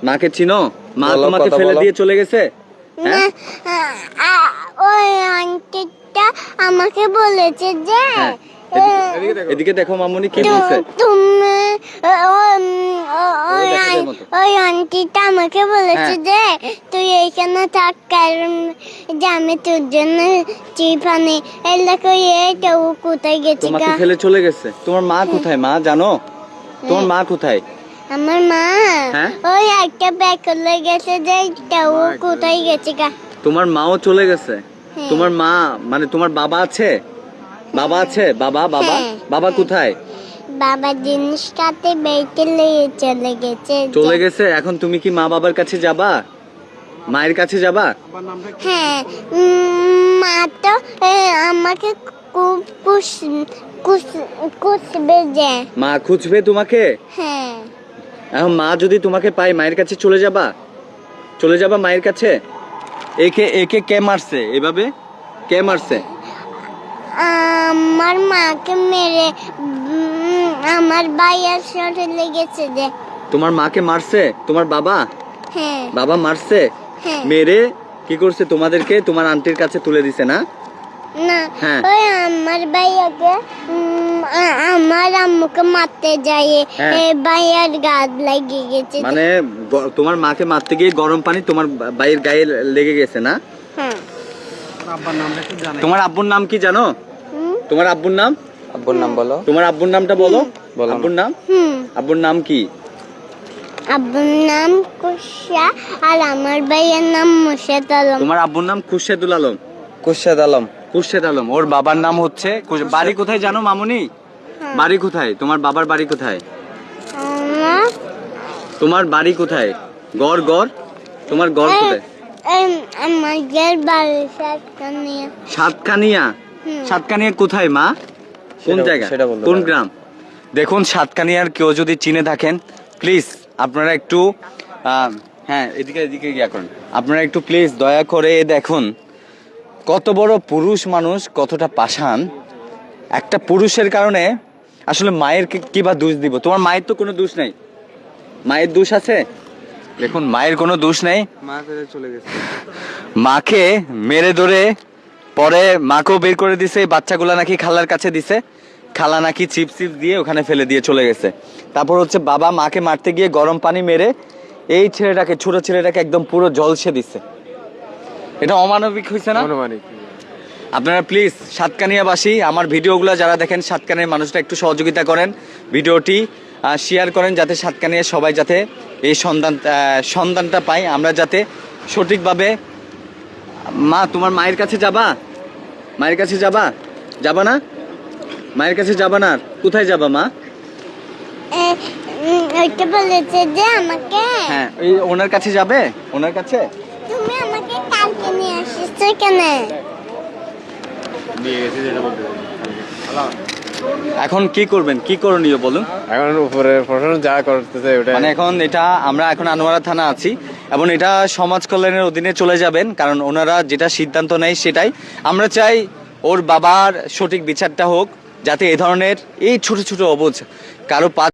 মাকে চিনো? মা তোমাকে ফেলে দিয়ে চলে গেছে? না, ওই আন্টিটা আমাকে বলেছে যে এদিকে দেখো মামুনি কি বলছে। তুমি ওই আন্টিটা আমাকে বলেছে যে তুই এইখানে থাক, কারণ যে আমি তোর জন্য চিপ আনি। এলাকা এটা ও কোথায় গেছে? তোমাকে ফেলে চলে গেছে। তোমার মা কোথায় মা জানো? তোমার মা কোথায়? আমার মা ওই একটা ব্যাগ করে গেছে যে ও কোথায় গেছে গা? তোমার মাও চলে গেছে। তোমার মা মানে তোমার বাবা আছে? বাবা আছে? বাবা বাবা বাবা কোথায়? বাবা জিনিসটাতে বেঁচে নিয়ে চলে গেছে। এখন তুমি কি মা বাবার কাছে যাবা? মায়ের কাছে যাবা? হ্যাঁ, মা তো আমাকে খুব খুঁজবে যে। মা খুঁজবে তোমাকে? হ্যাঁ। এখন মা যদি তোমাকে পায় মায়ের কাছে চলে যাবা মায়ের কাছে? একে কে মারছে এভাবে? কে মারছে? আমার মাকে মেরে আমার ভাইয়ের সাথে লেগেছে যে। তোমার মাকে মারছে তোমার বাবা? হ্যাঁ। বাবা মারছে? মেরে কি করছে? তোমাদেরকে তোমার আন্টির কাছে তুলে দিছে না? না, ওই আমার ভাইয়াকে আমার আম্মুকে মারতে যায়, ভাইয়ার গায়ে লেগে গেছে। মানে তোমার মাকে মারতে গিয়ে গরম পানি তোমার ভাইয়ের গায়ে লেগে গেছে না? হ্যাঁ। তোমার আব্বুর নাম কি জানো? তোমার আব্বুর নাম? আব্বুর নাম বলো। তোমার আব্বুর নামটা বলো। আব্বুর নাম? আব্বুর নাম কি? আব্বুর নাম কুশা আর আমার ভাইয়ের নাম মুর্শেদ আলম। তোমার আব্বুর নাম খুরশেদুল আলম? খুরশেদ আলম। খুরশেদ আলম। ওর বাবার নাম হচ্ছে বাড়ি কোথায় জানো মামুনি? বাড়ি কোথায়? তোমার বাবার বাড়ি কোথায়? তোমার বাড়ি কোথায়? গড় তোমার গড় কোথায়? আমাদের বাড়ি সাতকানিয়া। সাতকানিয়া? সাতকানিয়া কোথায় মা? কোন জায়গা? কোন গ্রাম? দেখুন সাতকানিয়ার কেউ যদি চিনে থাকেন প্লিজ আপনারা একটু হ্যাঁ এদিকে গিয়া করেন। আপনারা একটু প্লিজ দয়া করে দেখুন কত বড় পুরুষ মানুষ, কতটা পাষাণ। একটা পুরুষের কারণে আসলে মায়ের কি বা দোষ দিব? তোমার মায়ের তো কোনো দোষ নেই। মায়ের দোষ আছে? দেখুন মায়ের কোনো দোষ নেই। মা ফেলে চলে গেছে। মাকে মেরে ধরে পরে মাকেও বের করে দিছে। বাচ্চাগুলা নাকি খালার কাছে দিছে, খালা নাকি চিপস দিয়ে ওখানে ফেলে দিয়ে চলে গেছে। তারপর হচ্ছে বাবা মাকে মারতে গিয়ে গরম পানি মেরে এই ছেলেটাকে, ছোট ছেলেটাকে একদম পুরো জলসে দিছে। এটা অমানবিক হয়েছে না? আপনারা প্লিজ সাতকানিয়াবাসী আমার ভিডিওগুলো যারা দেখেন সাতকানিয়ার মানুষটা একটু সহযোগিতা করেন, ভিডিওটি শেয়ার করেন যাতে সাতকানিয়ার সবাই যাতে এই সন্ধানটা পাই, আমরা যাতে সঠিকভাবে। মা তোমার মায়ের কাছে যাবা? মায়ের কাছে যাবা না? মায়ের কাছে যাবা না? কোথায় যাবা মা? ওইটা বলেছে যে আমাকে। হ্যাঁ ওনার কাছে যাবে। ওনার কাছে তুমি আমাকে কালকে নিয়ে আসছো কেন? এখন কি করবেন? কি করণীয় বলুন? এখন উপরে প্রশাসন যা করতেছে ওটা মানে এখন এটা আমরা এখন আনোয়ারা থানা আছি এবং এটা সমাজ কল্যাণের অধীনে চলে যাবেন, কারণ ওনারা যেটা সিদ্ধান্ত নেয় সেটাই আমরা চাই। ওর বাবার সঠিক বিচারটা হোক, যাতে এ ধরনের এই ছোট ছোট অবুঝ কারো